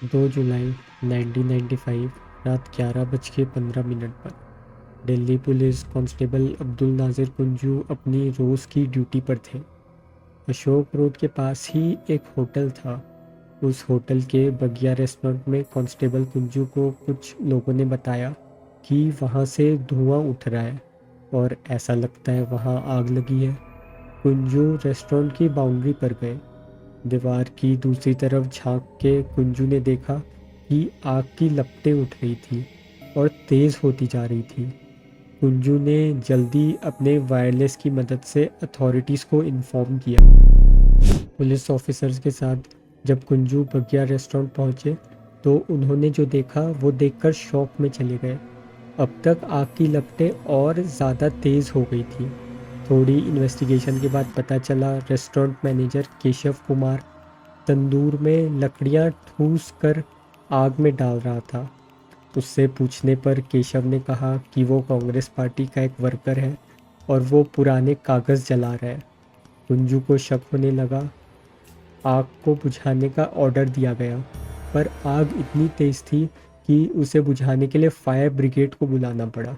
2 जुलाई 1995 रात 11:15 पर Delhi police constable Abdul नाजिर Kunju अपनी रोज़ की ड्यूटी पर थे। अशोक रोड के पास ही एक होटल था। उस होटल के बगिया रेस्टोरेंट में कांस्टेबल कुंजू को कुछ लोगों ने बताया कि वहाँ से धुआं उठ रहा है और ऐसा लगता है वहाँ आग लगी है। कुंजू रेस्टोरेंट की बाउंड्री पर गए। दीवार की दूसरी तरफ झांक के कुंजू ने देखा कि आग की लपटें उठ रही थी और तेज़ होती जा रही थी। कुंजू ने जल्दी अपने वायरलेस की मदद से अथॉरिटीज़ को इन्फॉर्म किया। पुलिस ऑफिसर्स के साथ जब कुंजू बगिया रेस्टोरेंट पहुंचे तो उन्होंने जो देखा वो देखकर शॉक में चले गए। अब तक आग की लपटें और ज़्यादा तेज़ हो गई थी। थोड़ी इन्वेस्टिगेशन के बाद पता चला रेस्टोरेंट मैनेजर केशव कुमार तंदूर में लकड़ियां ठूस कर आग में डाल रहा था। उससे पूछने पर केशव ने कहा कि वो कांग्रेस पार्टी का एक वर्कर है और वो पुराने कागज़ जला रहा है। कुंजू को शक होने लगा। आग को बुझाने का ऑर्डर दिया गया पर आग इतनी तेज़ थी कि उसे बुझाने के लिए फायर ब्रिगेड को बुलाना पड़ा।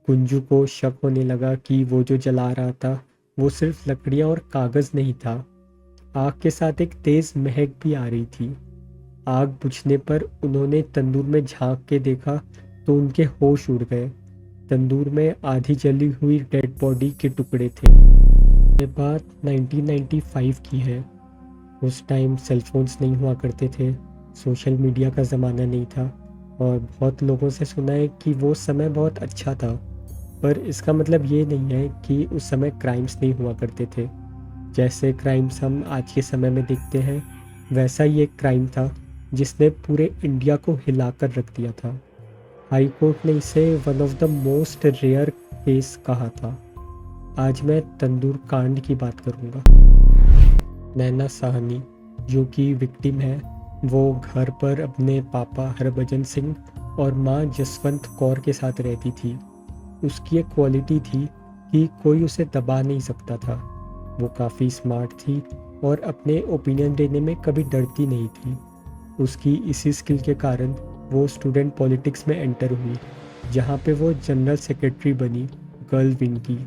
कुंजू को शक होने लगा कि वो जो जला रहा था वो सिर्फ लकड़ियाँ और कागज़ नहीं था। आग के साथ एक तेज़ महक भी आ रही थी। आग बुझने पर उन्होंने तंदूर में झांक के देखा तो उनके होश उड़ गए। तंदूर में आधी जली हुई डेड बॉडी के टुकड़े थे। ये बात 1995 की है। उस टाइम सेलफोन्स नहीं हुआ करते थे, सोशल मीडिया का ज़माना नहीं था और बहुत लोगों से सुना है कि वो समय बहुत अच्छा था, पर इसका मतलब ये नहीं है कि उस समय क्राइम्स नहीं हुआ करते थे। जैसे क्राइम्स हम आज के समय में देखते हैं वैसा ही एक क्राइम था जिसने पूरे इंडिया को हिलाकर रख दिया था। हाई कोर्ट ने इसे one of the most rare case कहा था। आज मैं तंदूर कांड की बात करूंगा। नैना साहनी जो कि विक्टिम है, वो घर पर अपने पापा हरभजन सिंह और माँ जसवंत कौर के साथ रहती थी। उसकी एक क्वालिटी थी कि कोई उसे दबा नहीं सकता था। वो काफ़ी स्मार्ट थी और अपने ओपिनियन देने में कभी डरती नहीं थी। उसकी इसी स्किल के कारण वो स्टूडेंट पॉलिटिक्स में एंटर हुई, जहाँ पे वो जनरल सेक्रेटरी बनी गर्ल विंग की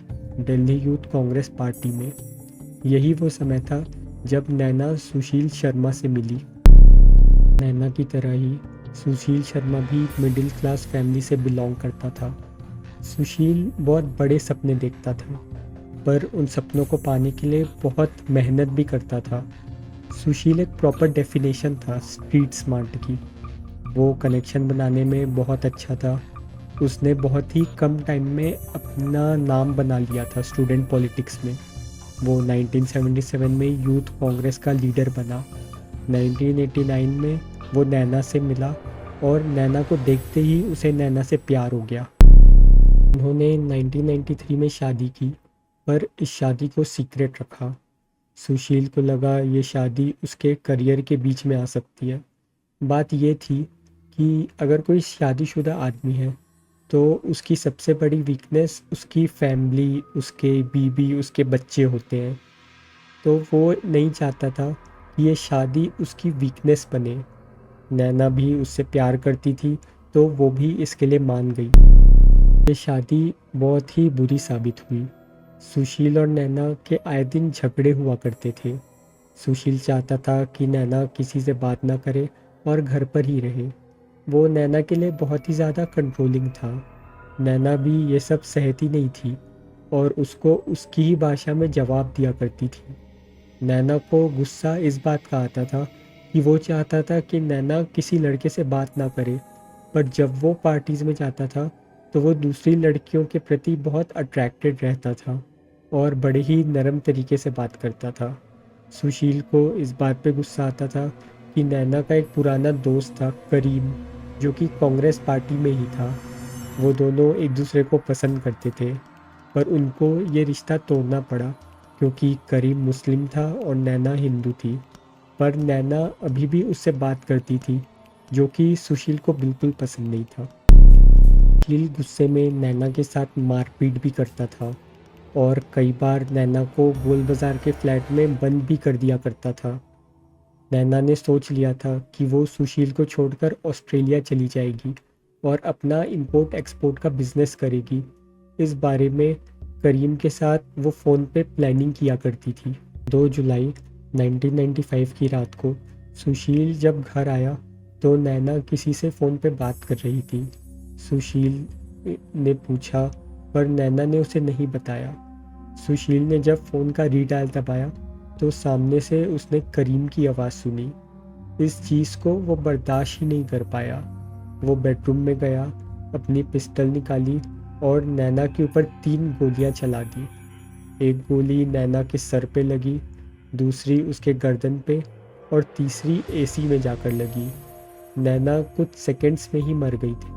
दिल्ली यूथ कांग्रेस पार्टी में। यही वो समय था जब नैना सुशील शर्मा से मिली। नैना की तरह ही सुशील शर्मा भी मिडिल क्लास फैमिली से बिलोंग करता था। सुशील बहुत बड़े सपने देखता था पर उन सपनों को पाने के लिए बहुत मेहनत भी करता था। सुशील एक प्रॉपर डेफिनेशन था स्ट्रीट स्मार्ट की। वो कनेक्शन बनाने में बहुत अच्छा था। उसने बहुत ही कम टाइम में अपना नाम बना लिया था स्टूडेंट पॉलिटिक्स में। वो 1977 में यूथ कांग्रेस का लीडर बना। 1989 में वो नैना से मिला और नैना को देखते ही उसे नैना से प्यार हो गया। उन्होंने 1993 में शादी की पर इस शादी को सीक्रेट रखा। सुशील को लगा ये शादी उसके करियर के बीच में आ सकती है। बात ये थी कि अगर कोई शादीशुदा आदमी है तो उसकी सबसे बड़ी वीकनेस उसकी फैमिली, उसके बीवी, उसके बच्चे होते हैं। तो वो नहीं चाहता था कि ये शादी उसकी वीकनेस बने। नैना भी उससे प्यार करती थी तो वो भी इसके लिए मान गई। ये शादी बहुत ही बुरी साबित हुई। सुशील और नैना के आए दिन झगड़े हुआ करते थे। सुशील चाहता था कि नैना किसी से बात ना करे और घर पर ही रहे। वो नैना के लिए बहुत ही ज़्यादा कंट्रोलिंग था। नैना भी ये सब सहती नहीं थी और उसको उसकी ही भाषा में जवाब दिया करती थी। नैना को गुस्सा इस बात का आता था कि वो चाहता था कि नैना किसी लड़के से बात ना करे, पर जब वो पार्टीज़ में जाता था तो वो दूसरी लड़कियों के प्रति बहुत अट्रैक्टेड रहता था और बड़े ही नरम तरीके से बात करता था। सुशील को इस बात पे गुस्सा आता था कि नैना का एक पुराना दोस्त था करीम, जो कि कांग्रेस पार्टी में ही था। वो दोनों एक दूसरे को पसंद करते थे पर उनको ये रिश्ता तोड़ना पड़ा क्योंकि करीम मुस्लिम था और नैना हिंदू थी। पर नैना अभी भी उससे बात करती थी जो कि सुशील को बिल्कुल पसंद नहीं था। सुशील गुस्से में नैना के साथ मारपीट भी करता था और कई बार नैना को गोल बाजार के फ्लैट में बंद भी कर दिया करता था। नैना ने सोच लिया था कि वो सुशील को छोड़कर ऑस्ट्रेलिया चली जाएगी और अपना इंपोर्ट एक्सपोर्ट का बिजनेस करेगी। इस बारे में करीम के साथ वो फ़ोन पे प्लानिंग किया करती थी। 2 जुलाई 1995 की रात को सुशील जब घर आया तो नैना किसी से फ़ोन पे बात कर रही थी। सुशील ने पूछा पर नैना ने उसे नहीं बताया। सुशील ने जब फ़ोन का रीडायल दबाया तो सामने से उसने करीम की आवाज़ सुनी। इस चीज़ को वो बर्दाश्त ही नहीं कर पाया। वो बेडरूम में गया, अपनी पिस्टल निकाली और नैना के ऊपर 3 गोलियां चला दी। एक गोली नैना के सर पे लगी, दूसरी उसके गर्दन पे और तीसरी एसी में जाकर लगी। नैना कुछ सेकंड्स में ही मर गई थी।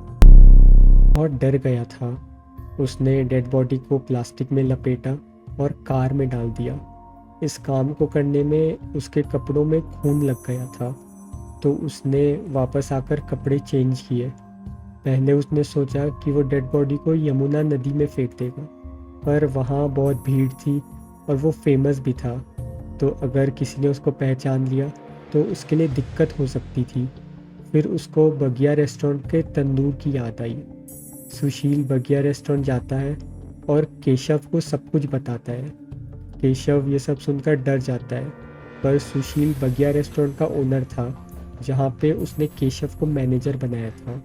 बहुत डर गया था। उसने डेड बॉडी को प्लास्टिक में लपेटा और कार में डाल दिया। इस काम को करने में उसके कपड़ों में खून लग गया था, तो उसने वापस आकर कपड़े चेंज किए। पहले उसने सोचा कि वो डेड बॉडी को यमुना नदी में फेंक देगा, पर वहाँ बहुत भीड़ थी और वो फेमस भी था, तो अगर किसी ने उसको पहचान लिया तो उसके लिए दिक्कत हो सकती थी। फिर उसको बगिया रेस्टोरेंट के तंदूर की याद आई। सुशील बगिया रेस्टोरेंट जाता है और केशव को सब कुछ बताता है। केशव ये सब सुनकर डर जाता है, पर सुशील बगिया रेस्टोरेंट का ओनर था जहाँ पे उसने केशव को मैनेजर बनाया था।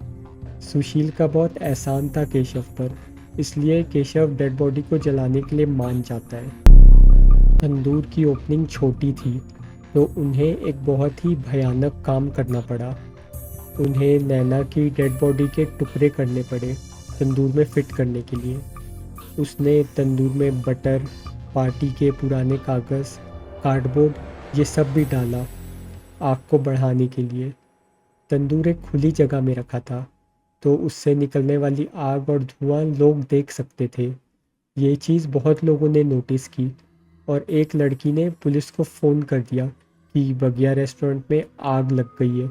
सुशील का बहुत एहसान था केशव पर, इसलिए केशव डेड बॉडी को जलाने के लिए मान जाता है। तंदूर की ओपनिंग छोटी थी, तो उन्हें एक बहुत ही भयानक काम करना पड़ा। उन्हें नैना की डेड बॉडी के टुकड़े करने पड़े तंदूर में फिट करने के लिए। उसने तंदूर में बटर, पार्टी के पुराने कागज़, कार्डबोर्ड ये सब भी डाला आग को बढ़ाने के लिए। तंदूर एक खुली जगह में रखा था, तो उससे निकलने वाली आग और धुआं लोग देख सकते थे। ये चीज़ बहुत लोगों ने नोटिस की और एक लड़की ने पुलिस को फ़ोन कर दिया कि बगिया रेस्टोरेंट में आग लग गई है।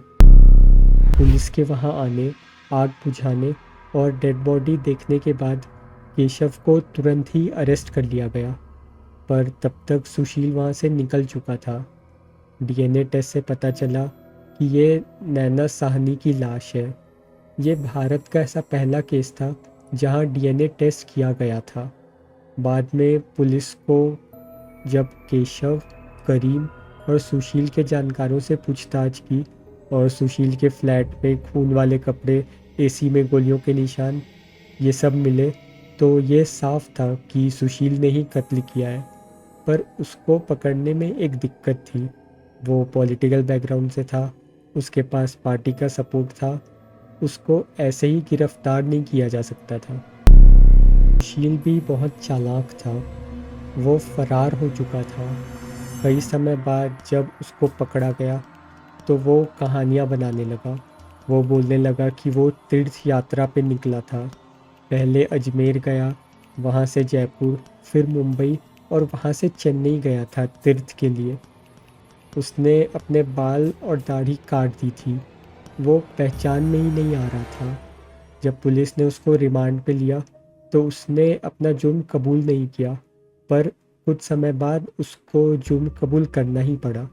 पुलिस के वहाँ आने, आग बुझाने और डेड बॉडी देखने के बाद केशव को तुरंत ही अरेस्ट कर लिया गया, पर तब तक सुशील वहाँ से निकल चुका था। डीएनए टेस्ट से पता चला कि ये नैना साहनी की लाश है। ये भारत का ऐसा पहला केस था जहाँ डीएनए टेस्ट किया गया था। बाद में पुलिस को जब केशव, करीम और सुशील के जानकारों से पूछताछ की और सुशील के फ्लैट में खून वाले कपड़े, एसी में गोलियों के निशान ये सब मिले, तो ये साफ था कि सुशील ने ही कत्ल किया है। पर उसको पकड़ने में एक दिक्कत थी। वो पॉलिटिकल बैकग्राउंड से था, उसके पास पार्टी का सपोर्ट था, उसको ऐसे ही गिरफ्तार नहीं किया जा सकता था। सुशील भी बहुत चालाक था। वो फरार हो चुका था। कई समय बाद जब उसको पकड़ा गया तो वो कहानियाँ बनाने लगा। वो बोलने लगा कि वो तीर्थ यात्रा पे निकला था। पहले अजमेर गया, वहाँ से जयपुर, फिर मुंबई और वहाँ से चेन्नई गया था तीर्थ के लिए। उसने अपने बाल और दाढ़ी काट दी थी। वो पहचान में ही नहीं आ रहा था। जब पुलिस ने उसको रिमांड पे लिया तो उसने अपना जुर्म कबूल नहीं किया, पर कुछ समय बाद उसको जुर्म कबूल करना ही पड़ा।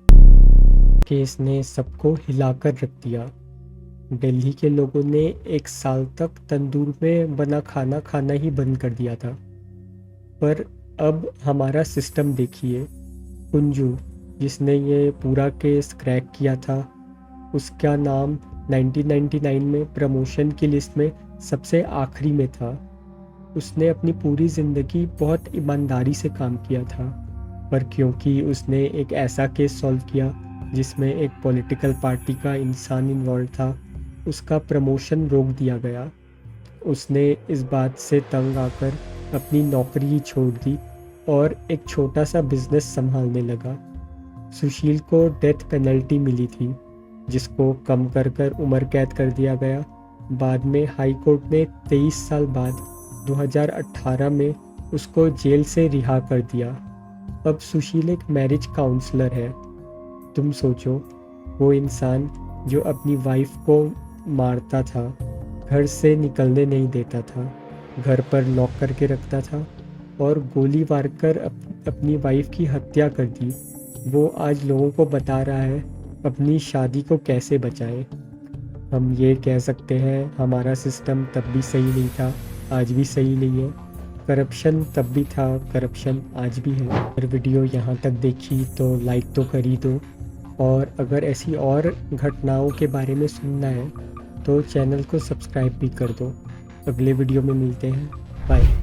केस ने सबको हिलाकर रख दिया। दिल्ली के लोगों ने 1 साल तक तंदूर में बना खाना खाना ही बंद कर दिया था। पर अब हमारा सिस्टम देखिए। कुंजू, जिसने ये पूरा केस क्रैक किया था, उसका नाम 1999 में प्रमोशन की लिस्ट में सबसे आखिरी में था। उसने अपनी पूरी ज़िंदगी बहुत ईमानदारी से काम किया था, पर क्योंकि उसने एक ऐसा केस सॉल्व किया जिसमें एक पॉलिटिकल पार्टी का इंसान इन्वॉल्व था, उसका प्रमोशन रोक दिया गया। उसने इस बात से तंग आकर अपनी नौकरी ही छोड़ दी और एक छोटा सा बिजनेस संभालने लगा। सुशील को डेथ पेनल्टी मिली थी, जिसको कम कर कर उम्र कैद कर दिया गया। बाद में हाई कोर्ट ने 23 साल बाद 2018 में उसको जेल से रिहा कर दिया। अब सुशील एक मैरिज काउंसलर है। तुम सोचो, वो इंसान जो अपनी वाइफ को मारता था, घर से निकलने नहीं देता था, घर पर लॉक करके रखता था और गोली मारकर अपनी वाइफ की हत्या कर दी, वो आज लोगों को बता रहा है अपनी शादी को कैसे बचाएं? हम ये कह सकते हैं हमारा सिस्टम तब भी सही नहीं था, आज भी सही नहीं है। करप्शन तब भी था, करप्शन आज भी है। अगर वीडियो यहाँ तक देखी तो लाइक तो कर ही दो, और अगर ऐसी और घटनाओं के बारे में सुनना है तो चैनल को सब्सक्राइब भी कर दो। अगले वीडियो में मिलते हैं, बाय।